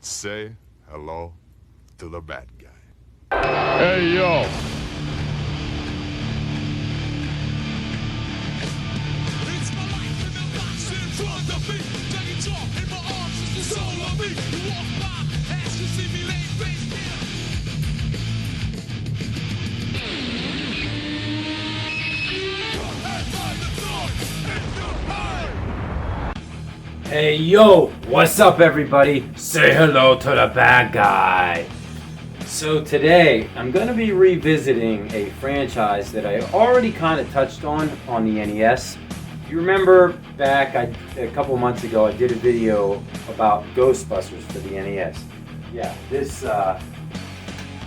Say hello to the bad guy. Hey, yo. It's my life in the box in front of me. Take it off in my arms, it's the soul of me. You walk by, ask to see me lay face down. Hey yo, what's up everybody? Say hello to the bad guy. So today I'm going to be revisiting a franchise that I already kind of touched on the NES. If you remember back a couple months ago I did a video about Ghostbusters for the NES. Yeah,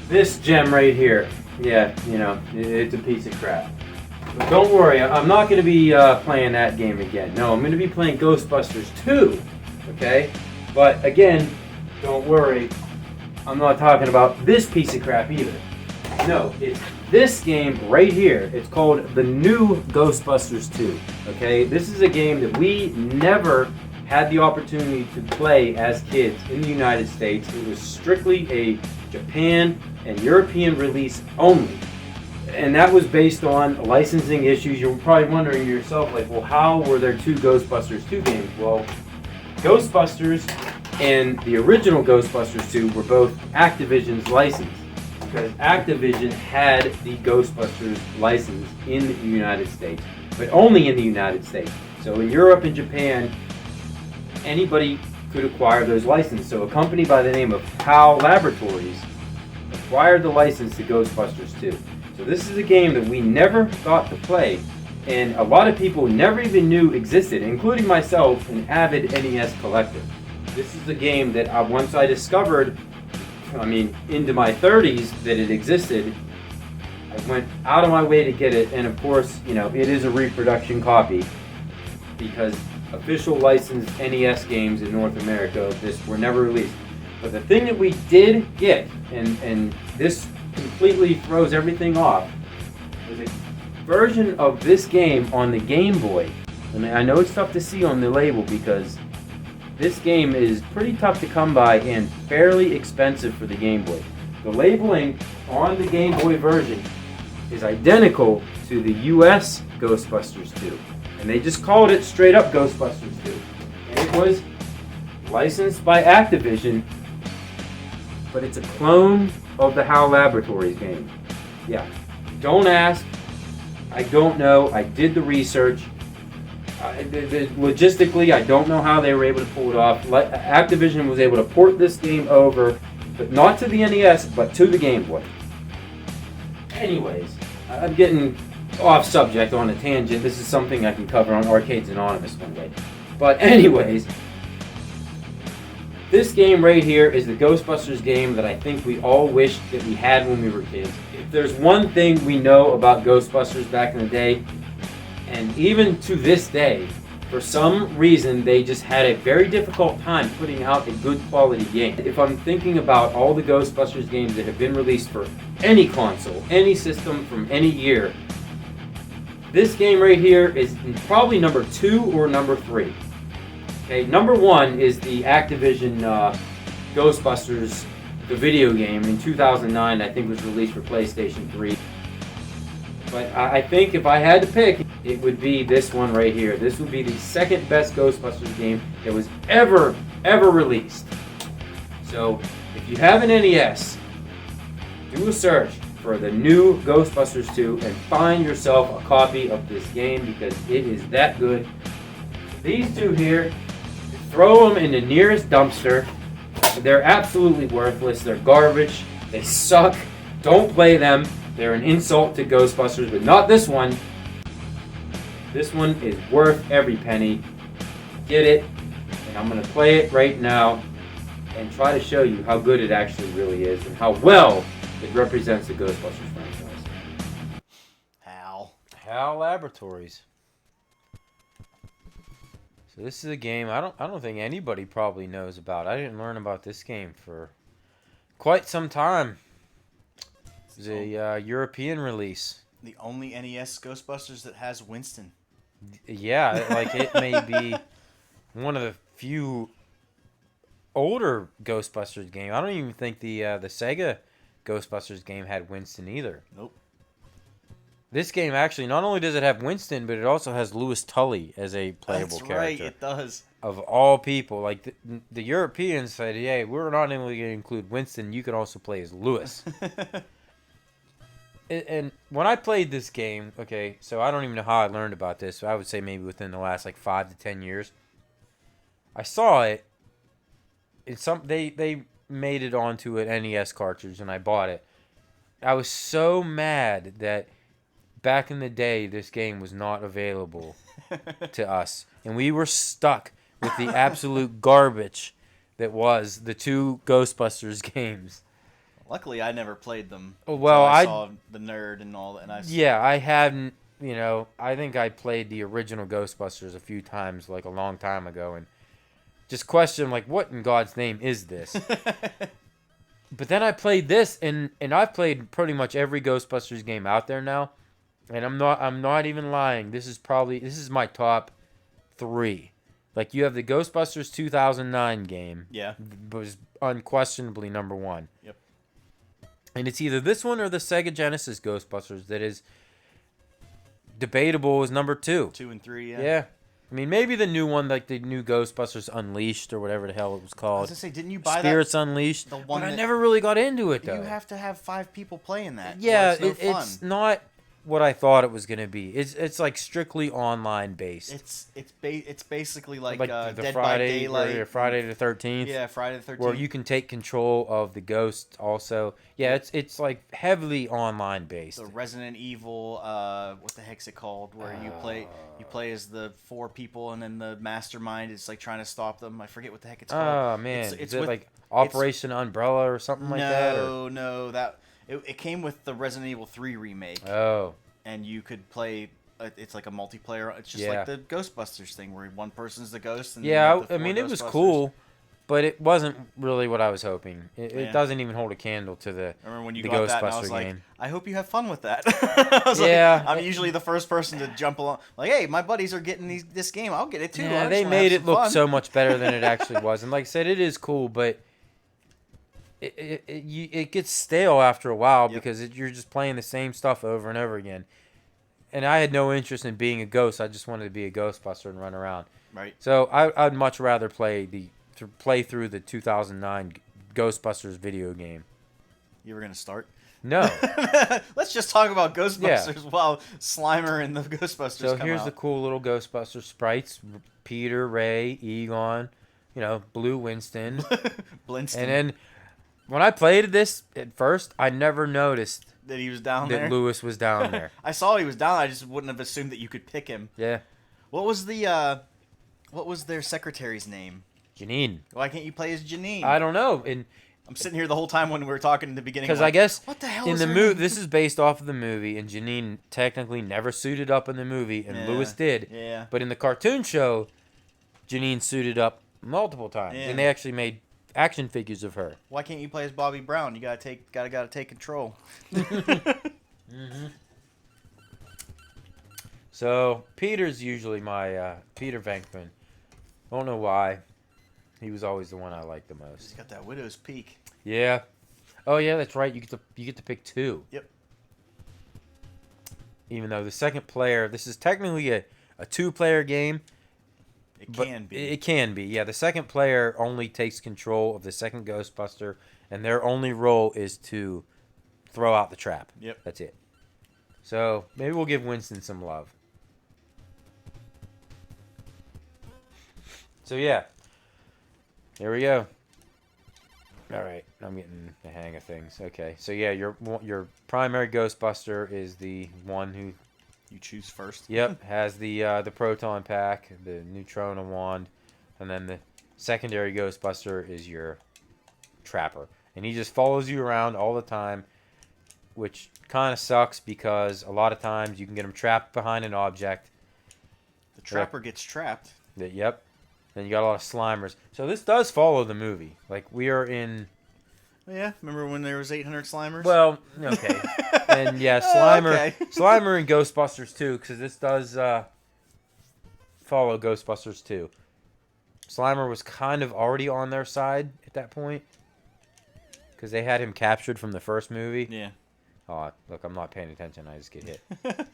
this gem right here. Yeah, you know, it's a piece of crap. But don't worry, I'm not going to be playing that game again. No, I'm going to be playing Ghostbusters 2, okay? But again, don't worry, I'm not talking about this piece of crap either. No, it's this game right here. It's called the new Ghostbusters 2, okay? This is a game that we never had the opportunity to play as kids in the United States. It was strictly a Japan and European release only. And that was based on licensing issues. You're probably wondering to yourself, like, well, how were there two Ghostbusters 2 games? Well, Ghostbusters and the original Ghostbusters 2 were both Activision's license, because Activision had the Ghostbusters license in the United States, but only in the United States. So in Europe and Japan, anybody could acquire those licenses. So a company by the name of HAL Laboratories acquired the license to Ghostbusters 2. So this is a game that we never got to play, and a lot of people never even knew existed, including myself, an avid NES collector. This is a game that once I discovered, into my 30s, that it existed, I went out of my way to get it, and of course, you know, it is a reproduction copy, because official licensed NES games in North America of this were never released. But the thing that we did get, and this completely throws everything off, was a version of this game on the Game Boy. I mean, I know it's tough to see on the label because this game is pretty tough to come by and fairly expensive for the Game Boy. The labeling on the Game Boy version is identical to the US Ghostbusters 2. And they just called it straight up Ghostbusters 2. And it was licensed by Activision, but it's a clone of the HAL Laboratories game. Yeah, don't ask. I don't know. I did the research. Logistically, I don't know how they were able to pull it off. Activision was able to port this game over, but not to the NES, but to the Game Boy. Anyways, I'm getting off subject on a tangent. This is something I can cover on Arcades Anonymous one day. But anyways, this game right here is the Ghostbusters game that I think we all wished that we had when we were kids. If there's one thing we know about Ghostbusters back in the day, and even to this day, for some reason they just had a very difficult time putting out a good quality game. If I'm thinking about all the Ghostbusters games that have been released for any console, any system from any year, this game right here is probably number 2 or number 3. Okay, number 1 is the Activision Ghostbusters, the video game in 2009. I think was released for PlayStation 3. But I think if I had to pick, it would be this one right here. This would be the second best Ghostbusters game that was ever released. So if you have an NES, do a search for the new Ghostbusters 2 and find yourself a copy of this game, because it is that good. These two here, throw them in the nearest dumpster. They're absolutely worthless. They're garbage. They suck. Don't play them. They're an insult to Ghostbusters, but not this one. This one is worth every penny. Get it, and I'm going to play it right now and try to show you how good it actually really is and how well it represents the Ghostbusters franchise. HAL Laboratories. So this is a game I don't think anybody probably knows about. I didn't learn about this game for quite some time. It was a European release. The only NES Ghostbusters that has Winston. Yeah, like it may be one of the few older Ghostbusters game. I don't even think the Sega Ghostbusters game had Winston either. Nope. This game actually not only does it have Winston, but it also has Louis Tully as a playable That's character. right, it does. Of all people, like the Europeans said, "Hey, we're not only going to include Winston, you can also play as Louis." And when I played this game, okay, so I don't even know how I learned about this. So I would say maybe within the last like 5 to 10 years. I saw it. They made it onto an NES cartridge, and I bought it. I was so mad that back in the day, this game was not available to us, and we were stuck with the absolute garbage that was the two Ghostbusters games. Luckily, I never played them. Well, I saw the nerd and all that. I hadn't. I think I played the original Ghostbusters a few times, like a long time ago, and just questioned, like, what in God's name is this? But then I played this, and I've played pretty much every Ghostbusters game out there now, and I'm not even lying. This is my top 3. Like, you have the Ghostbusters 2009 game. Yeah. Was unquestionably number 1. Yep. And it's either this one or the Sega Genesis Ghostbusters that is debatable as number 2. 2 and 3, yeah. Yeah. I mean, maybe the new one, like the new Ghostbusters Unleashed or whatever the hell it was I called. was going to say, didn't you buy Spirits Unleashed. The one but I that- never really got into it, though. You have to have 5 people playing that. Yeah, or it's no fun. it's not what I thought it was going to be. It's like strictly online based. It's basically like the Dead Friday by Daylight. or Friday the 13th. Yeah, Friday the 13th. Where you can take control of the ghost also. Yeah, it's like heavily online based. the Resident Evil, what the heck's it called? Where you play as the 4 people, and then the mastermind is like trying to stop them. I forget what the heck it's called. Oh man, It's is it with- like Operation Umbrella or something like that? Or? No, it came with the Resident Evil 3 remake, Oh, and you could play. It's like a multiplayer. It's just Yeah. like the Ghostbusters thing, where one person's the ghost. And yeah. you have the I 4 mean, it was Ghostbusters. cool, but it wasn't really what I was hoping. It Yeah. doesn't even hold a candle to the I remember when you the got that, and I Ghostbuster was like, game. I hope you have fun with that. I was Yeah. like, I'm usually the first person to jump along. Like, hey, my buddies are getting this game. I'll get it too. I Yeah, just they wanna made have it some look fun. so much better than it actually was. And like I said, it is cool, but it gets stale after a while Yep. because you're just playing the same stuff over and over again. And I had no interest in being a ghost. I just wanted to be a Ghostbuster and run around. Right. So I'd much rather play through the 2009 Ghostbusters video game. You were gonna start? No. Let's just talk about Ghostbusters while Slimer and the Ghostbusters So come here's out. the cool little Ghostbuster sprites: Peter, Ray, Egon, Blue Winston. Blinston. And then when I played this at first, I never noticed that he was down that there. Lewis was down there. I saw he was down. I just wouldn't have assumed that you could pick him. Yeah. What was their secretary's name? Janine. Why can't you play as Janine? I don't know. And I'm sitting here the whole time when we were talking in the beginning. because like, I guess what the hell in is the her movie, name? this is based off of the movie, and Janine technically never suited up in the movie, and Yeah, Lewis did. yeah. But in the cartoon show, Janine suited up multiple times, Yeah. and they actually made action figures of her. Why can't you play as Bobby Brown? You gotta take control. So Peter's usually my Peter Venkman. I don't know why. He was always the one I liked the most. He's got that widow's peak. Yeah. Oh yeah, that's right. You get to pick 2. Yep. Even though the second player, this is technically a 2-player game. It But can be. It can be. Yeah, the second player only takes control of the second Ghostbuster, and their only role is to throw out the trap. Yep. That's it. So maybe we'll give Winston some love. So yeah. There we go. All right, I'm getting the hang of things. Okay, so yeah, your primary Ghostbuster is the one who, You choose first. yep, has the proton pack, the neutrona wand, and then the secondary Ghostbuster is your trapper, and he just follows you around all the time, which kind of sucks because a lot of times you can get him trapped behind an object. The trapper gets trapped. Yep. Then you got a lot of Slimers. So this does follow the movie. Like, we are in... Oh, yeah, remember when there was 800 Slimers? Well, okay. And yeah, Slimer, Okay. Slimer and Ghostbusters 2, because this does follow Ghostbusters 2. Slimer was kind of already on their side at that point. Because they had him captured from the first movie. Yeah. Oh, look, I'm not paying attention. I just get hit. But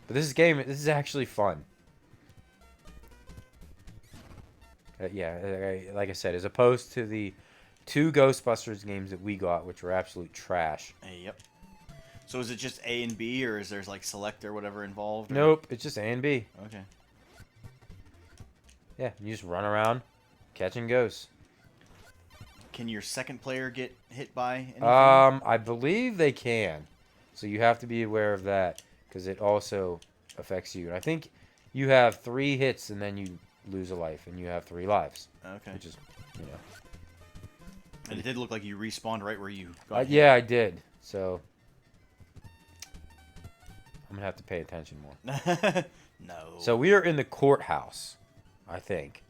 this is actually fun. Yeah, like I said, as opposed to the 2 Ghostbusters games that we got, which were absolute trash. Yep. So is it just A and B, or is there like select or whatever involved? Or... Nope, it's just A and B. Okay. Yeah, you just run around catching ghosts. Can your second player get hit by anything? I believe they can. So you have to be aware of that because it also affects you. And I think you have 3 hits and then you lose a life, and you have 3 lives. Okay. Which is, you know. And it did look like you respawned right where you got hit. Yeah, I did. So I'm gonna have to pay attention more. No. So we are in the courthouse, I think,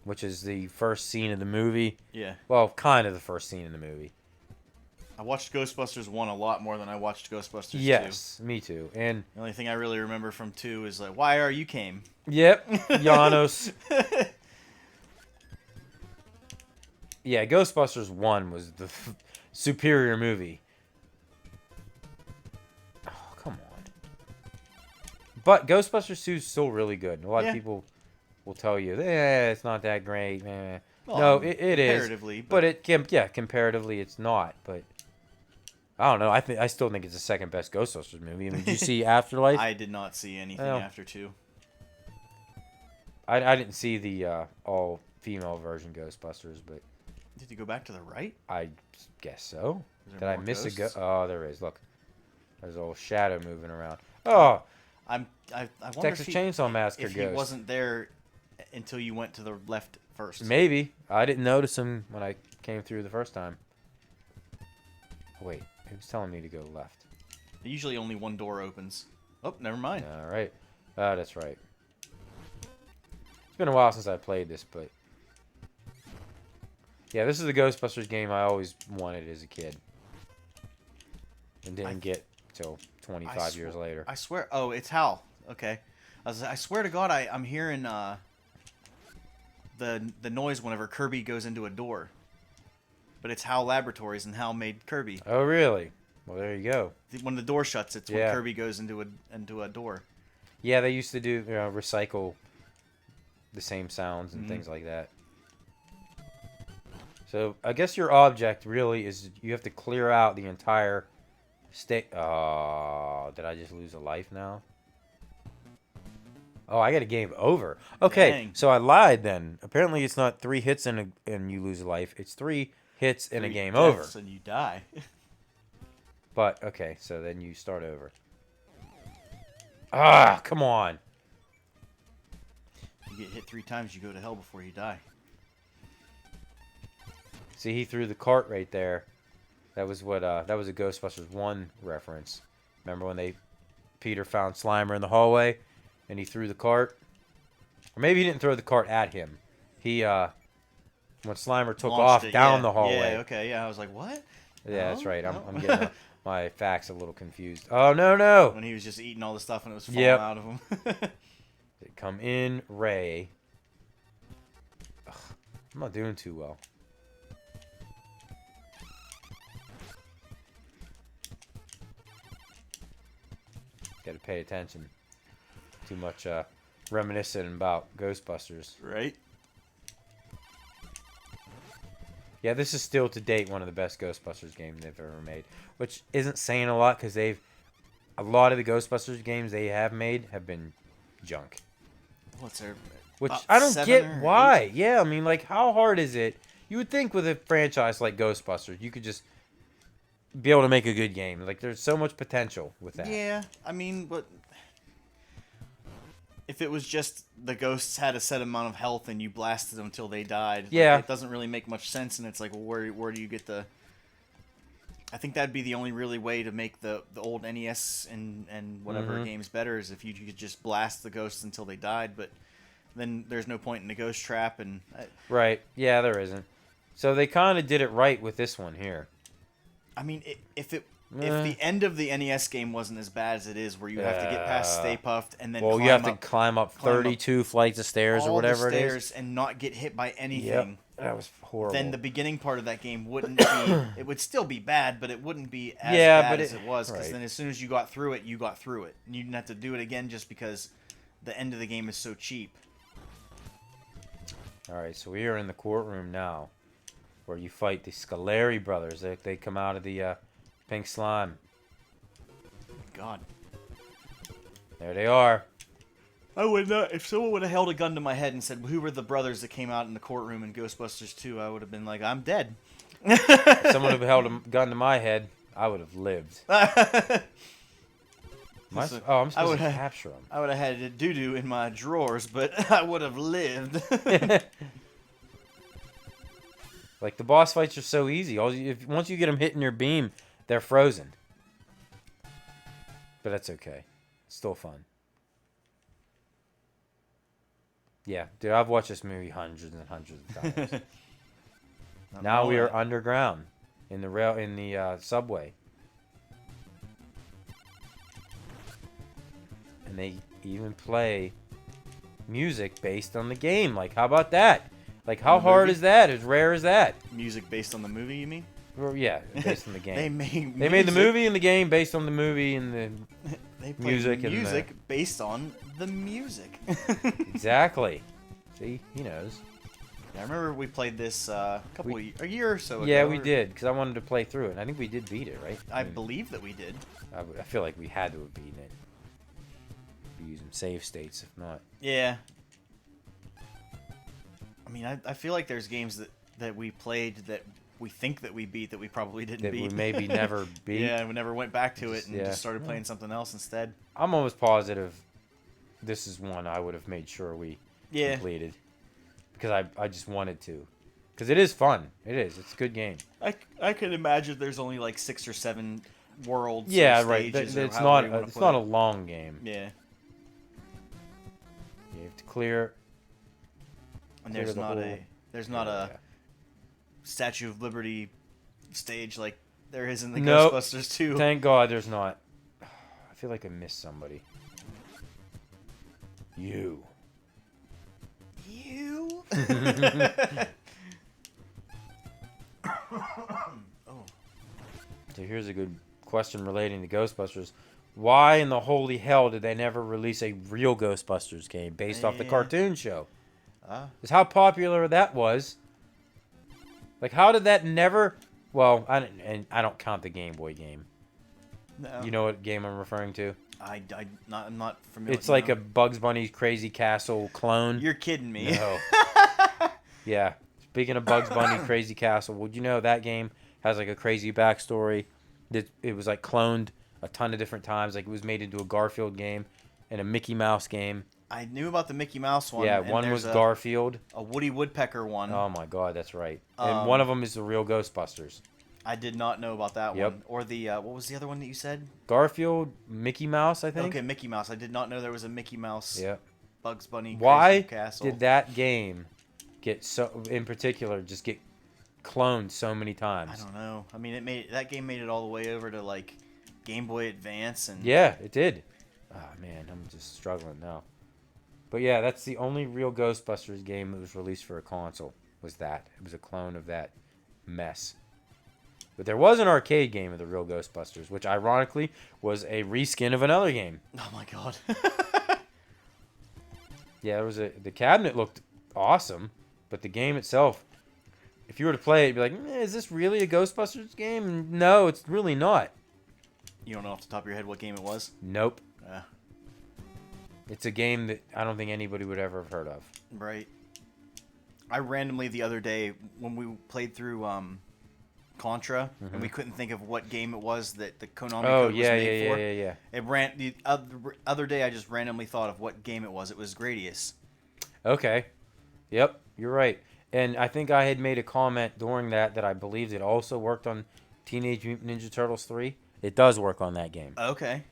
which is the first scene of the movie. Yeah. Well, kind of the first scene in the movie. I watched Ghostbusters 1 a lot more than I watched Ghostbusters 2. Yes, me too. And The only thing I really remember from 2 is like, why are you came? yep, Janos. Yeah, Ghostbusters 1 was the superior movie. Oh, come on. But Ghostbusters 2 is still really good. A lot of people will tell you, it's not that great. Eh. Well, No, it is. comparatively, But comparatively it's not. But I don't know. I still think it's the second best Ghostbusters movie. I mean, did you see Afterlife? I did not see anything Well, after 2. I didn't see the all-female version Ghostbusters, but Did you go back to the right? I guess so. Is there Did I more miss a ghosts? Oh, there is. Look. There's a little shadow moving around. Oh, I wonder Texas Chainsaw Massacre if he ghost. wasn't there until you went to the left first. Maybe. I didn't notice him when I came through the first time. Oh, wait. He was telling me to go left. Usually only one door opens. Oh, never mind. All right. That's right. It's been a while since I played this, but... Yeah, this is the Ghostbusters game I always wanted as a kid. And didn't get till 25 years later. I swear. Oh, it's Hal. Okay. I swear to God, I'm hearing the noise whenever Kirby goes into a door. But it's Hal Laboratories, and Hal made Kirby. Oh, really? Well, there you go. When the door shuts, it's when Yeah. Kirby goes into a door. Yeah, they used to do recycle the same sounds and things like that. So I guess your object really is you have to clear out the entire state. Oh, did I just lose a life now? Oh, I got a game over. Okay, Dang. so I lied then. Apparently it's not 3 hits and you lose a life. It's 3 hits and a game over. And you die. But, okay, so then you start over. Ah, come on. You get hit 3 times, you go to hell before you die. See, he threw the cart right there. That was what that was a Ghostbusters 1 reference. Remember when Peter found Slimer in the hallway and he threw the cart? Or maybe he didn't throw the cart at him. He when Slimer took Launched off it, down yeah. the hallway. Yeah, okay, yeah. I was like, what? Yeah, that's No, right. no. I'm getting my facts a little confused. Oh, no. When he was just eating all the stuff and it was falling Yep. out of him. They come in, Ray. Ugh, I'm not doing too well. Got to pay attention. Too much reminiscing about Ghostbusters. Right? Yeah, this is still to date one of the best Ghostbusters games they've ever made, which isn't saying a lot because a lot of the Ghostbusters games they have made have been junk. What's there? Which about I don't 7 get or why. 8? Yeah, I mean, like, how hard is it? You would think with a franchise like Ghostbusters, you could just be able to make a good game. Like, there's so much potential with that. Yeah, I mean, but if it was just the ghosts had a set amount of health and you blasted them until they died, Yeah. it doesn't really make much sense. And it's like, well, where do you get the? I think that'd be the only really way to make the old NES and whatever games better is if you could just blast the ghosts until they died. But then there's no point in the ghost trap and. Right. Yeah, there isn't. So they kind of did it right with this one here. I mean, if it If the end of the NES game wasn't as bad as it is, where you have to get past Stay Puffed and then Well, you have to climb up 32 flights of stairs or whatever all the it stairs is. and not get hit by Yep. anything. That was horrible. Then the beginning part of that game wouldn't be. It would still be bad, but it wouldn't be as Yeah, bad but as it was. Because right. then as soon as you got through it, you got through it. And you didn't have to do it again just because the end of the game is so cheap. All right, so we are in the courtroom now, where you fight the Scaleri brothers. They come out of the pink slime. God. There they are. I would not. If someone would have held a gun to my head and said, "Who were the brothers that came out in the courtroom in Ghostbusters 2?" I would have been like, "I'm dead." If someone would have held a gun to my head, I would have lived. I'm supposed to capture them. I would have had a doo-doo in my drawers, but I would have lived. Like, the boss fights are so easy. Once you get them hitting your beam, they're frozen. But that's okay. It's still fun. Yeah, dude, I've watched this movie hundreds and hundreds of times. Now we are underground in the subway. And they even play music based on the game. Like, how about that? Like, how hard is that? As rare as that? Music based on the movie, you mean? Well, yeah, based on the game. They They made the movie and the game based on the movie and the They play music based on the music. Exactly. See, he knows. Yeah, I remember we played this a year or so ago. Yeah, we did, because I wanted to play through it. And I think we did beat it, right? I believe that we did. I feel like we had to have beaten it. Be using save states, if not. Yeah. I mean, I feel like there's games that we played that we think that we beat that we probably didn't beat. That we maybe never beat. Yeah, we never went back to it and just started playing something else instead. I'm almost positive this is one I would have made sure we completed. Because I just wanted to. Because it is fun. It is. It's a good game. I could imagine there's only like 6 or 7 worlds. Yeah, or right. stages It's or not. however you It's wanna not a put long game. it. Yeah. You have to clear. And clear there's the not whole a area. Statue of Liberty stage like there is in the Nope. Ghostbusters 2. Thank God there's not. I feel like I missed somebody. You. So here's a good question relating to Ghostbusters. Why in the holy hell did they never release a real Ghostbusters game based off the cartoon show? Just how popular that was. Like, how did that never... Well, I don't count the Game Boy game. No. You know what game I'm referring to? I'm not familiar. It's like a Bugs Bunny Crazy Castle clone. You're kidding me. No. Yeah. Speaking of Bugs Bunny Crazy Castle, would you know that game has like a crazy backstory? It was like cloned a ton of different times. Like, it was made into a Garfield game and a Mickey Mouse game. I knew about the Mickey Mouse one. Yeah, and one there's was Garfield. a Woody Woodpecker one. Oh my God, that's right. And one of them is the real Ghostbusters. I did not know about that Yep. one. Or the what was the other one that you said? Garfield, Mickey Mouse, I think. Okay, Mickey Mouse. I did not know there was a Mickey Mouse. Yep. Bugs Bunny. Why Crazy Castle. did that game get so, in particular, just get cloned so many times? I don't know. I mean, that game made it all the way over to like Game Boy Advance and. Yeah, it did. Oh man, I'm just struggling now. But yeah, that's the only real Ghostbusters game that was released for a console. Was that? It was a clone of that mess. But there was an arcade game of the real Ghostbusters, which ironically was a reskin of another game. Oh my God. Yeah, the cabinet looked awesome, but the game itself, if you were to play it, you'd be like, is this really a Ghostbusters game? No, it's really not. You don't know off the top of your head what game it was? Nope. It's a game that I don't think anybody would ever have heard of. Right. I randomly the other day when we played through Contra and we couldn't think of what game it was that the Konami code was made for. Yeah. It the other day I just randomly thought of what game it was. It was Gradius. Okay. Yep, you're right. And I think I had made a comment during that I believed it also worked on Teenage Mutant Ninja Turtles 3. It does work on that game. Okay.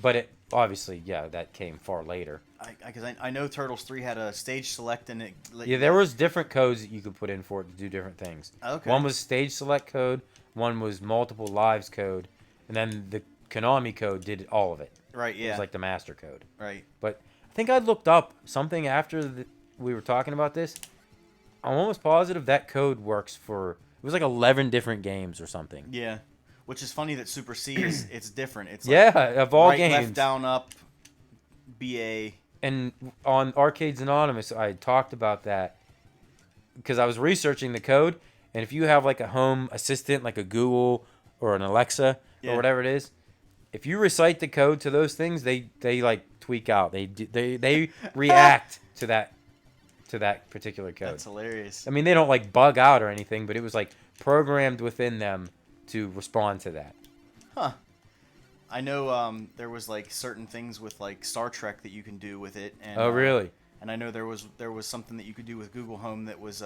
But it obviously, yeah, that came far later. Because I know Turtles 3 had a stage select and it. Yeah, there was different codes that you could put in for it to do different things. Okay. One was stage select code, one was multiple lives code, and and then the Konami code did all of it. Right. It Yeah. was like the master code. Right. But I think I looked up something after we were talking about this. I'm almost positive that code works for. It was like 11 different games or something. Yeah. Which is funny that Super C is it's different. It's Yeah, of all right, games. left, down, up, BA. And on Arcades Anonymous, I talked about that because I was researching the code. And if you have like a home assistant, like a Google or an Alexa Yeah. or whatever it is, if you recite the code to those things, they like tweak out. They react to that particular code. That's hilarious. I mean, they don't like bug out or anything, but it was like programmed within them to respond to that. Huh. I know there was like certain things with like Star Trek that you can do with it. And, Oh, really? And I know there was something that you could do with Google Home that was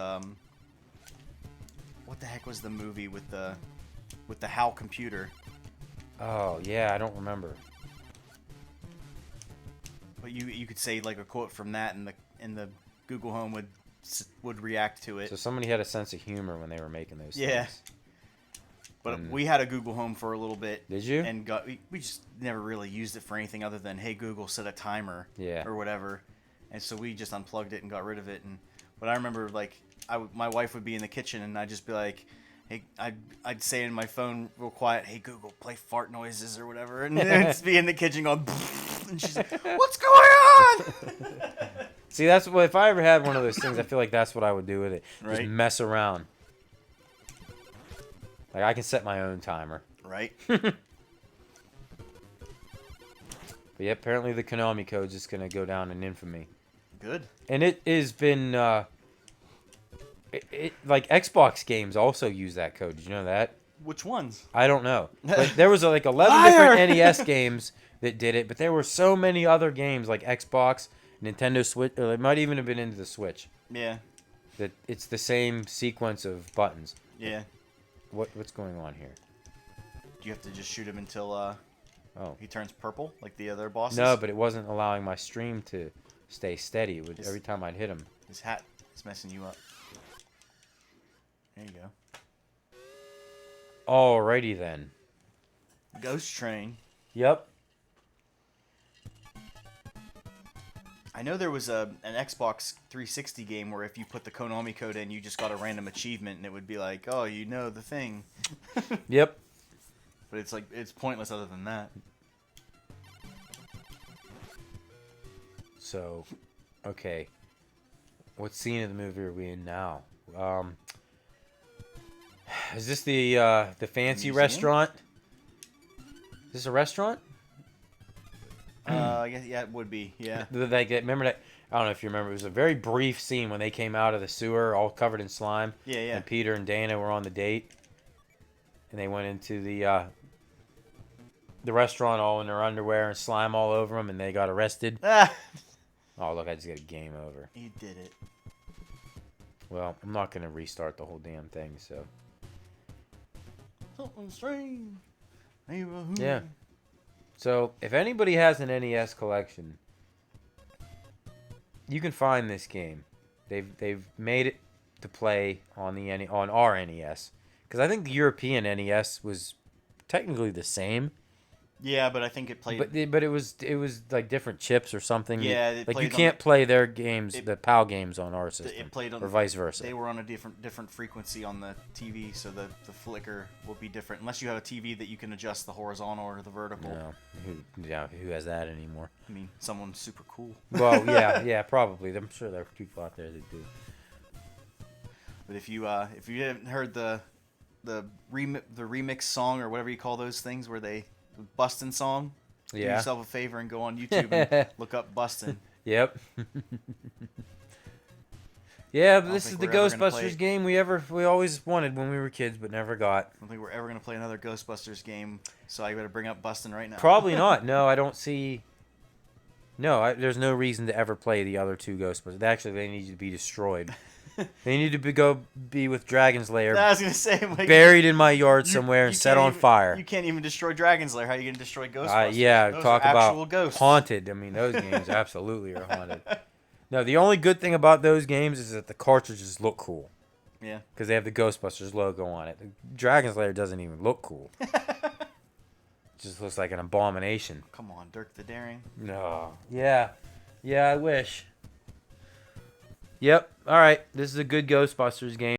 what the heck was the movie with the HAL computer? Oh, yeah, I don't remember. But you could say like a quote from that, and the Google Home would react to it. So somebody had a sense of humor when they were making those Yeah. things. But we had a Google Home for a little bit. Did you? And we just never really used it for anything other than, hey, Google, set a timer. Yeah. Or whatever. And so we just unplugged it and got rid of it. But I remember, like, my wife would be in the kitchen, and I'd just be like, hey, I'd say in my phone real quiet, hey, Google, play fart noises or whatever. And it'd be in the kitchen going, and she's like, what's going on? See, that's what if I ever had one of those things, I feel like that's what I would do with it. Just Right. mess around. Like I can set my own timer. Right. But yeah, apparently the Konami code's just gonna go down in infamy. Good. And it has been like Xbox games also use that code. Did you know that? Which ones? I don't know. But there was like 11 Liar! different NES games that did it, but there were so many other games like Xbox, Nintendo Switch, or it might even have been into the Switch. Yeah. That it's the same sequence of buttons. Yeah. What's going on here? Do you have to just shoot him until Oh. he turns purple, like the other bosses? No, but it wasn't allowing my stream to stay steady. It would, His- every time I'd hit him. His hat is messing you up. There you go. Alrighty then. Ghost Train. Yep. I know there was an Xbox 360 game where if you put the Konami code in, you just got a random achievement, and it would be like, oh, you know the thing. Yep. But it's like, it's pointless other than that. So, okay. What scene of the movie are we in now? Is this the fancy Museum? restaurant? Is this a restaurant? I guess, yeah, it would be, yeah. Remember that? I don't know if you remember. It was a very brief scene when they came out of the sewer, all covered in slime. Yeah, yeah. And Peter and Dana were on the date, and they went into the restaurant all in their underwear and slime all over them, and they got arrested. Ah! Oh, look, I just got a game over. He did it. Well, I'm not gonna restart the whole damn thing, so Something strange. Neighborhood. yeah. So if anybody has an NES collection, you can find this game. They've made it to play on on our NES, because I think the European NES was technically the same. Yeah, but I think it played. But it was like different chips or something. Yeah, it like you played on can't play their games, the PAL games on our system, it played on, or vice versa. They were on a different frequency on the TV, so the flicker will be different. Unless you have a TV that you can adjust the horizontal or the vertical. No, who has that anymore? I mean, someone super cool. Well, yeah, probably. I'm sure there are people out there that do. But if you haven't heard the remix song or whatever you call those things, where they Bustin' song, do Yeah. yourself a favor and go on YouTube and look up Bustin'. Yep. Yeah, but don't this is think the we're ever gonna play Ghostbusters it. game we always wanted when we were kids, but never got. I don't think we're ever gonna play another Ghostbusters game, so I better bring up Bustin' right now. Probably not. No, I don't see. No, there's no reason to ever play the other two Ghostbusters. Actually, they need to be destroyed. They need to go be with Dragon's Lair, I was gonna say, like, buried in my yard somewhere you and set can't on even- fire. You can't even destroy Dragon's Lair. How are you gonna destroy Ghostbusters? Yeah, Those talk are actual about ghosts. haunted. I mean, those games absolutely are haunted. No, the only good thing about those games is that the cartridges look cool. Yeah. Because they have the Ghostbusters logo on it. The Dragon's Lair doesn't even look cool. just looks like an abomination. Come on, Dirk the Daring. No. Yeah. Yeah, I wish. Yep. All right. This is a good Ghostbusters game.